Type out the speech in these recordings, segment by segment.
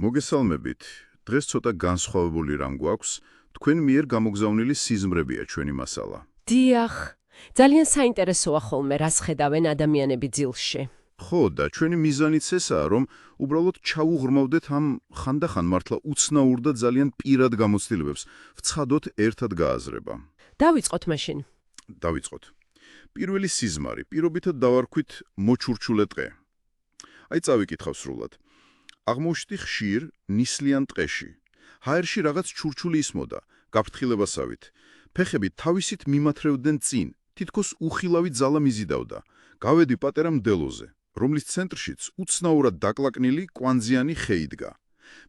მოგესალმებით. დღეს ცოტა განსხვავებული რამ გვაქვს. თქვენ მიერ გამოგზავნილი სიზმრებია ჩვენი მასალა. დიახ, ძალიან საინტერესოა ხოლმე, რას ხედავენ ადამიანები ძილში. ხო, და ჩვენი მიზანიც ესაა, რომ უბრალოდ ჩაუღრმავდეთ ამ ხანდახან მართლა უცნაურ და ძალიან პირად გამოცდილებებს, ვცხადოთ ერთად გააზრება. დავიწყოთ მაშინ. დავიწყოთ. პირველი სიზმარი, პირობითად დავარქვით მოჩურჩულე ტყე. აი წავიკითხავ სრულად. აღმოჩნდი ხშირ, ნისლიან ტყეში. ჰაერში რაღაც ჩურჩული ისმოდა, გაფრთხილებასავით. ფეხები თავისით მიმათრევდნენ წინ, თითქოს უხილავი ძალა მიზიდავდა. გავედი პატარა მდელოზე, რომლის ცენტრშიც უცნაურად დაკლაკნილი კვანძიანი ხე იდგა.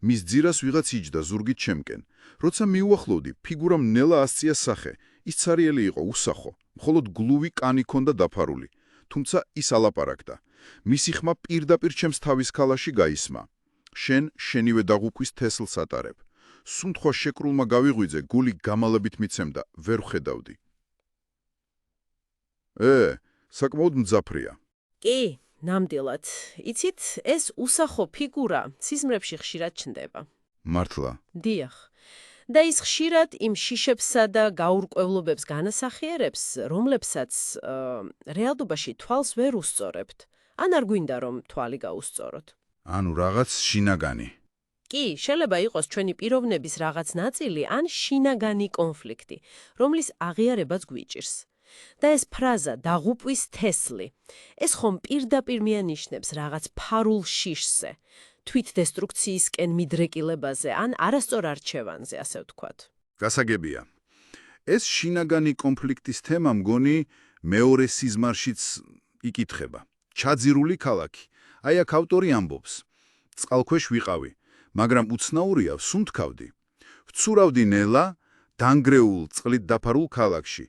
მის ძირას ვიღაც იჯდა ზურგით ჩემკენ. როცა მიუახლოვდი, ფიგურამ ნელა ასწია სახე. ის ცარიელი იყო, უსახო, მხოლოდ გლუვი კანი ჰქონდა დაფარული. თუმცა ის ალაპარაკდა. მისი ხმა პირდაპირ ჩემს თავის ქალაში გაისმა. შენ შენივე დაღუპვის თესლს ატარებ. სუნთქვა შეკრულმა გავიღვიძე, გული გამალებით მიცემდა, ვერ ვხედავდი. საკმაოდ მძაფრია. კი, ნამდვილად. იცით, ეს უსახო ფიგურა სიზმრებში ხშირად ჩნდება. მართლა. დიახ. და ის ხშირად იმ შიშებსა და გაურკვევლობებს განასახიერებს, რომლებსაც რეალობაში თვალს ვერ უსწორებთ. ან არ გვინდა, რომ თვალი გაუსწოროთ. ანუ რაღაც შინაგანი. კი, შეიძლება იყოს ჩვენი პიროვნების რაღაც ნაწილი ან შინაგანი კონფლიქტი, რომლის აღიარებაც გვიჭირს. და ეს ფრაზა დაღუპვის თესლი, ეს ხომ პირდაპირ მიანიშნებს რაღაც ფარულ შიშზე, თვითდესტრუქციისკენ მიდრეკილებაზე ან არასწორ არჩევანზე, ასე ვთქვათ. გასაგებია. ეს შინაგანი კონფლიქტის თემა მგონი მეორე სიზმარშიც იკითხება. ჩაძირული ქალაქი. აი აქ ავტორი ამბობს. წყალქვეშ ვიყავი, მაგრამ უცნაურია, ვსუნთქავდი. ვცურავდი ნელა დანგრეულ წყლით დაფარულ ქალაქში.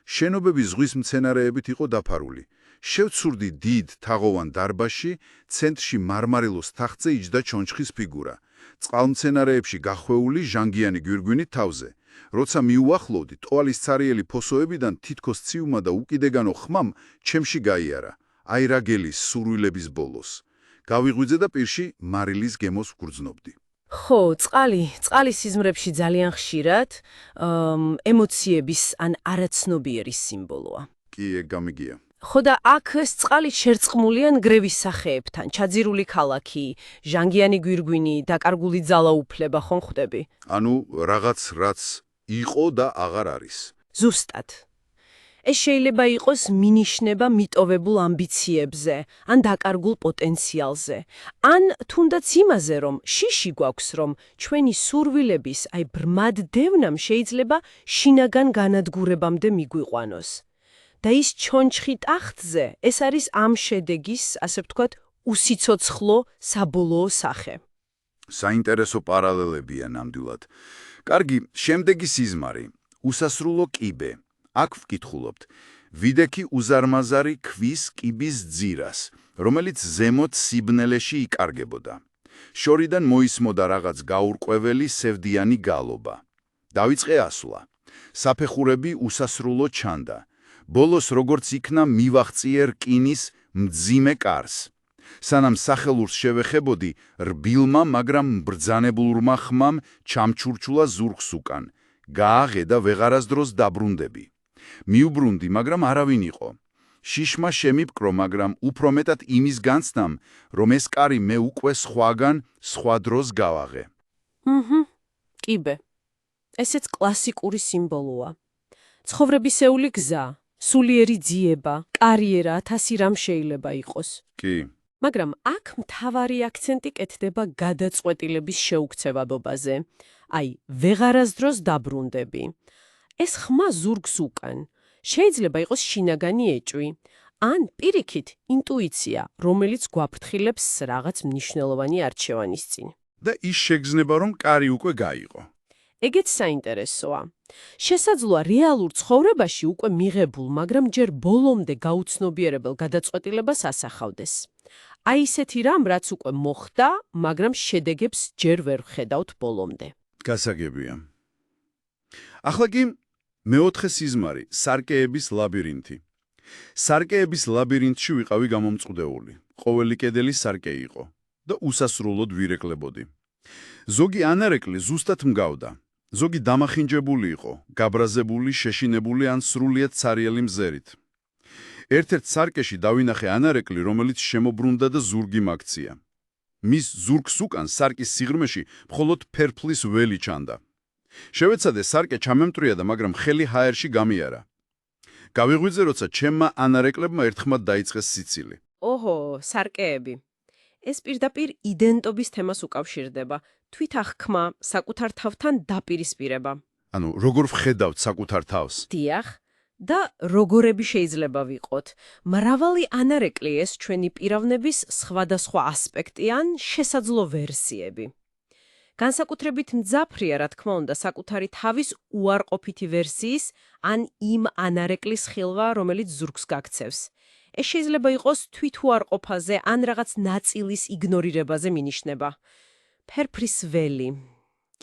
შენობები ზღვის მცენარეებით იყო დაფარული. შევცურდი დიდ თაღოვან დარბაზში, ცენტრში მარმარილოს თახტზე იჯდა ჩონჩხის ფიგურა. წყალმცენარეებში გახვეული ჟანგიანი გვირგვინით თავზე. როცა მიუახლოვდი, ტყვალის ცარიელი ფოსოებიდან თითქოს ციუმა და უკიდეგანო ხმამ ჩემში გაიარა. აი რა გელის სურვილების ბოლოს. გავიღვიძე და პირში მარილის გემოს ვგრძნობდი. ხო, წყალი სიზმრებში ძალიან ხშირად ემოციების ან არაცნობიერის სიმბოლოა. კი, ეგ გამიგია. ხო და აქ ეს წყალი შერწყმულია ნგრევის სახეებთან, ჩაძირული ქალაქი, ჟანგიანი გვირგვინი, დაკარგული ძალაუფლება, ხომ ხვდები? ანუ რაღაც რაც იყო და აღარ არის. ზუსტად. ეს შეიძლება იყოს მინიშნება მიტოვებულ ამბიციებზე, ან დაკარგულ პოტენციალზე, ან თუნდაც იმაზე, რომ შიში გვაქვს, რომ ჩვენი სურვილების, აი ბრმად დევნამ შეიძლება შინაგან განადგურებამდე მიგვიყვანოს. და ის ჩონჩხი ტახტზე, ეს არის ამ შედეგის, ასე ვთქვათ, უსიცოცხლო საბოლოო სახე. საინტერესო პარალელებია ნამდვილად. კარგი, შემდეგი სიზმარი. უსასრულო კიბე. აქ ვკითხულობთ. ვიდექი უზარმაზარი ქვის კიბის ძირას, რომელიც ზემოთ სიბნელეში იკარგებოდა. შორიდან მოისმოდა რაღაც გაურკვეველი სევდიანი გალობა. დავიწყე ასვლა. საფეხურები უსასრულო ჩანდა. ბოლოს როგორც იქნა მივაღწიე რკინის მძიმე კარს. სანამ სახელურს შევეხებოდი, რბილმა, მაგრამ ბრძანებულმა ხმამ ჩამჩურჩულა ზურგს უკან. გააღედა ვეღარასდროს დაბრუნდები. მიუბრუნდი, მაგრამ არავინ იყო. შიშმა შემიპკრო, მაგრამ უფრო მეტად იმის განცდამ, რომ ეს კარი მე უკვე სხვაგან, სხვა დროს გავაღე. კიბე. ესეც კლასიკური სიმბოლოა. ცხოვრებისეული გზა, სულიერი ძიება, კარიერა, 1000 რამ შეიძლება იყოს. კი. მაგრამ აქ მთავარი აქცენტი კეთდება გადაწყვეტილების შეუქცევადობაზე. აი, ვეღარასდროს დაბრუნდები. ეს ხმა ზურგს უკან. შეიძლება იყოს შინაგანი ეჭვი, ან პირიქით ინტუიცია, რომელიც გვაფრთხილებს რაღაც მნიშვნელოვანი არჩევანის წინ. და ის შეგრძნება, რომ კარი უკვე გაიყო. ეგეც საინტერესოა. შესაძლოა რეალურ ცხოვრებაში უკვე მიღებულ, მაგრამ ჯერ ბოლომდე გაუცნობიერებელ გადაწყვეტილებას ასახავდეს. აი ისეთი რამ, რაც უკვე მოხდა, მაგრამ შედეგებს ჯერ ვერ ვხედავთ ბოლომდე. გასაგებია. ახლა კი მეოთხე სიზმარი, სარკეების ლაბირინთი. სარკეების ლაბირინთში ვიყავი გამომწყდეული. ყოველი კედელი სარკე იყო და უსასრულოდ ვირეკლებოდი. ზოგი ანარეკლი ზუსტად მგავდა. ზოგი დამახინჯებული იყო, გაბრაზებული, შეშინებული ან სრულიად ცარიელი მზერით. ერთ-ერთ სარკეში დავინახე ანარეკლი, რომელიც შემობრუნდა და ზურგი მაქცია. მის ზურგს უკან სარკის სიღრმეში მხოლოდ ფერფლის ველი ჩანდა. შევეცადე სარკე ჩამემტრია და მაგრამ ხელი ჰაერში გამიარა. გავიღვიძე, როცა ჩემმა ანარეკლებმა ერთხმად დაიწყეს სიცილი. ოჰო, სარკეები. ეს პირდაპირ იდენტობის თემას უკავშირდება. თვითახქმა, საკუთარ თავთან დაპირისპირება. ანუ როგორ ვხედავთ საკუთარ თავს? დიახ, და როგორები შეიძლება ვიყოთ. მრავალი ანარეკლი ეს ჩვენი პიროვნების სხვადასხვა ასპექტი ან შესაძლო ვერსიები. განსაკუთრებით მძაფრია, რა თქმა უნდა, საკუთარი თავის უარყოფითი ვერსიის ან იმ ანარეკლის ხილვა, რომელიც ზურგს გაქცევს. ეს შეიძლება იყოს თვითუარყოფაზე ან რაღაც ნაწილის იგნორირებაზე მინიშნება. ფერფლის ველი.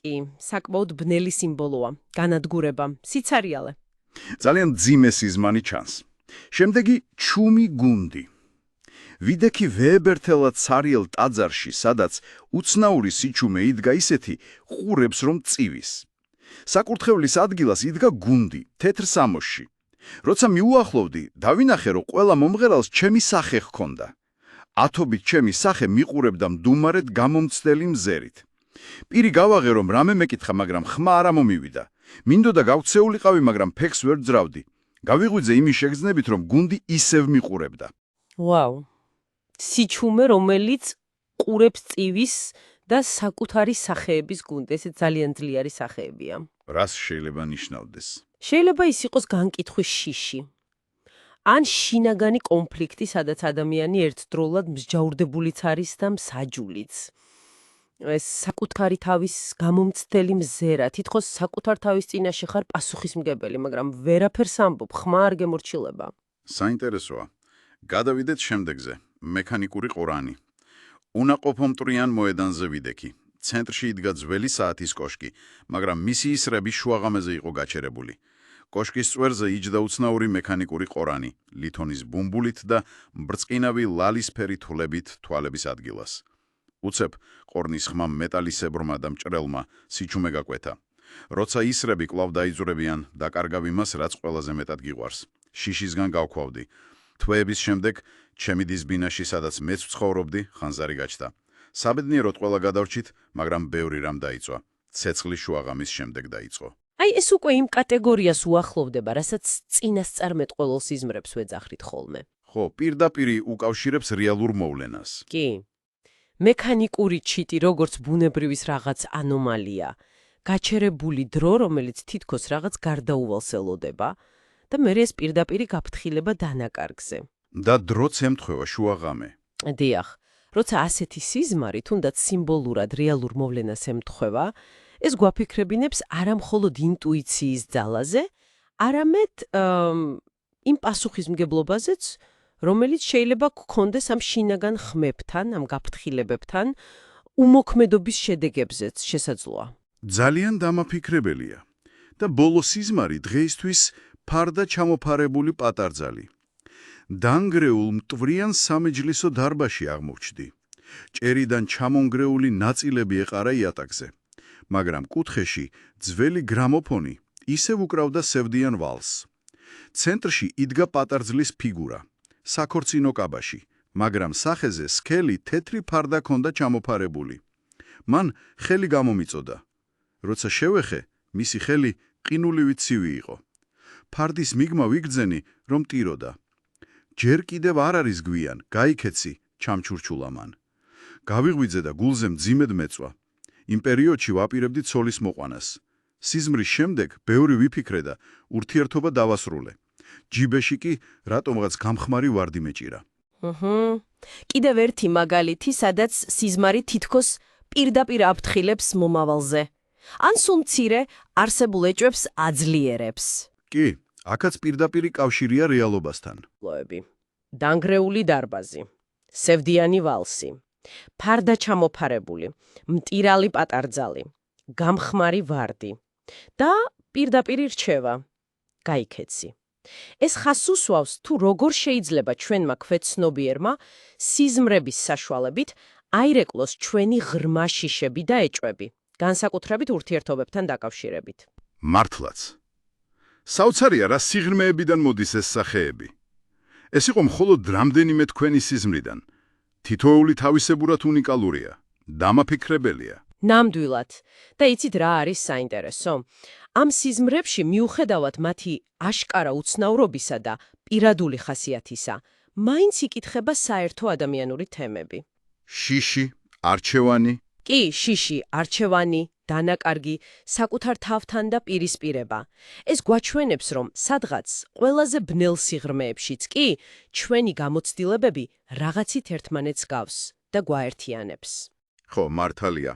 კი, საკმაოდ ბნელი სიმბოლოა, განადგურება, სიცარიალე. ძალიან ძიმე სიზმანი ჩანს. შემდეგი ჩუმი გუნდი. ვიდექი ვეებერთელად ცარიელ ტაძარში, სადაც უცნაური სიჩუმე იდგა ისეთი ყურებს რომ წივის. საკურთხევლის ადგილას იდგა გუნდი, თეთრ სამოსში. როცა მიუახლოვდი, დავინახე, რომ ყველა მომღერალს ჩემი სახე ჰქონდა. ათობით ჩემი სახე მიყურებდა მდუმარედ გამომცდელი მზერით. პირი გავაღე, რომ რამე მეკითხა, მაგრამ ხმა არ მომივიდა. მინდოდა გავქცეულიყავი, მაგრამ ფეხს ვერ ძრავდი. გავიღვიძე იმის შეგრძნებით, რომ გუნდი ისევ მიყურებდა. ვაუ. სიჩუმე, რომელიც ყურებს წივის და საკუთარი სახეების გუნდი, ეს ძალიან ძლიერი სახეებია. რას შეიძლება ნიშნავდეს? შეიძლება ის იყოს განკითხვის შიში. ან შინაგანი კონფლიქტი, სადაც ადამიანი ერთდროულად მსჯავრდებულიც არის და მსაჯულიც. ეს საკუთარი თავის გამომცდელი მზერა, თითქოს საკუთარ თავის წინაშე ხარ პასუხისმგებელი, მაგრამ ვერაფერს ამბობ, ხმა არ გემორჩილება. საინტერესოა. გადავიდეთ შემდეგზე. მექანიკური ყორანი. უნაყოფომტრიან მოედანზე ვიდექი. ცენტრში იდგა ძველი საათის კოშკი, მაგრამ მისი ისრები შუაღამეზე იყო გაჩერებული. კოშკის წვერზე იჯდა უცნაური მექანიკური ყორანი, ლითონის ბუმბულით და ბრწყინავი ლალისფერი თვლებით თვალების ადგილას. უცებ ყორნის ხმა მეტალისებრმა და მჭრელმა სიჩუმე გაკვეთა. როცა ისრები კვლავ დაიძვრებიან, დაკარგავ იმას, რაც ყველაზე მეტად გიყვარს. შიშისგან გავქვავდი. თვეების შემდეგ ჩემი დისბინაში, სადაც მეც ვცხოვრობდი, ხანძარი გაჩნდა. საბედნიეროდ ყველა გადავრჩით, მაგრამ ბევრი რამ დაიწვა. ცეცხლის შუაღამის შემდეგ დაიწყო. აი, ეს უკვე იმ კატეგორიას უახლოვდება, რასაც წინასწარმეტყველო სიზმრებს ვეძახით ხოლმე. ხო, პირდაპირ უკავშირებს რეალურ მოვლენას. კი. მექანიკური ჩიტი, როგორც ბუნებრივის რაღაც ანომალია, გაჩერებული დრო, რომელიც თითქოს რაღაც გარდაუვალს ელოდება და მე ეს პირდაპირ გაფრთხილება დანაკარგზე. და დროც ემთხვევა შუაღამე. დიახ, როცა ასეთი სიზმარი თუნდაც სიმბოლურად რეალურ მოვლენას ემთხვევა, ეს გვაფიქრებინებს არა მხოლოდ ინტუიციის ძალაზე, არამედ იმ პასუხისმგებლობაზეც, რომელიც შეიძლება გქონდეს ამ შინაგან ხმებთან, ამ გაფრთხილებებთან, უმოქმედობის შედეგებზეც შესაძლოა. ძალიან დამაფიქრებელია. და ბოლო სიზმარი დღეისთვის ფარდა ჩამოფარებული პატარძალი. დანგრეულ მტვრიან სამეჯლისო დარბაზში აღმოჩნდი. ჭერიდან ჩამონგრეული ნაწილები ეყარა იატაკზე, მაგრამ კუთხეში ძველი გრამოფონი ისევ უკრავდა სევდიან ვალსს. ცენტრში იდგა პატარძლის ფიგურა, საქორწინო კაბაში, მაგრამ სახეზე სქელი თეთრი ფარდა ჰქონდა ჩამოფარებული. მან ხელი გამომიწოდა. როცა შევეხე, მისი ხელი ყინულივით ცივი იყო. ფარდის მიგმა ვიგრძენი, რომ ტიროდა. ჯერ კიდევ არ არის გვიან, გაიქეცი, ჩამჩურჩულა მან. გავიღვიძე და გულზე მძიმედ მეწვა. იმ პერიოდში ვაპირებდი ცოლის მოყვანას. სიზმრის შემდეგ ბევრი ვიფიქრე და ურთიერთობა დავასრულე. ჯიბეში კი რატომღაც გამხმარი ვარდი მეჭირა. კიდევ ერთი მაგალითი, სადაც სიზმარი თითქოს პირდაპირ აფრთხილებს მომავალზე. ან სულ მცირე არსებულ ეჭვებს აძლიერებს. კი, აქაც პირდაპირი კავშირია რეალობასთან. დანგრეული დარბაზი, სევდიანი ვალსი, ფარდა ჩამოფარებული, მტირალი პატარძალი, გამხმარი ვარდი და პირდაპირ რჩევა, გაიქეცი. ეს ხას უსვავს, თუ როგორ შეიძლება ჩვენმა ქვეცნობიერმა სიზმრების საშუალებით აირეკლოს ჩვენი ღრმა შიშები და ეჭვები. განსაკუთრებით ურთიერთობებთან დაკავშირებით. მართლაც. საოცარია რა სიღრმეებიდან მოდის ეს სახეები. ეს იყო მხოლოდ რამდენიმე თქვენი სიზმრიდან. თითოეული თავისებურად უნიკალურია, დამაფიქრებელია. ნამდვილად. და იცით რა არის საინტერესო? ამ სიზმრებში მიუხედავად მათი აშკარა უცნაურობისა და პირადული ხასიათისა, მაინც იკითხება საერთო ადამიანური თემები. შიში, არჩევანი, კი, შიში, არჩევანი, დანაკარგი, საკუთარ თავთან და პირისპირება. ეს გვაჩვენებს, რომ სადღაც ყველაზე ბნელ სიღრმეებშიც კი ჩვენი გამოცდილებები რაღაცით ერთმანეთს გავს და გვაერთიანებს. ხო, მართალია.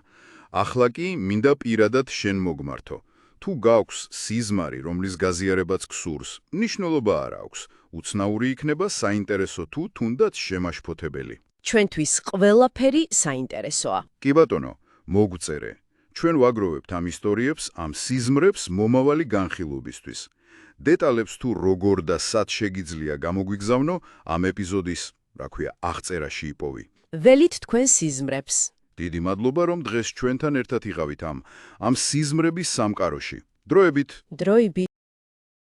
ახლა კი მინდა პირადად შენ მოგმართო. თუ გაქვს სიზმარი, რომლის გაზიარებაც გსურს, მნიშვნელობა არ აქვს. უცნაური იქნება, საინტერესო თუ თუნდაც შემაშფოთებელი. ჩვენთვის ყველაფერი საინტერესოა. კი ბატონო, მოგწერე. ჩვენ ვაგროვებთ ამ ისტორიებს, ამ სიზმრებს მომავალი განხილვებისთვის. დეტალებს თუ როგორ და სად შეგიძლია გამოგვიგზავნო, ამ ეპიზოდის, რა ქვია, აღწერაში იპოვი. ველით თქვენ სიზმრებს. დიდი მადლობა, რომ დღეს ჩვენთან ერთად იყავით ამ სიზმრების სამყაროში. დროებით! დროებით.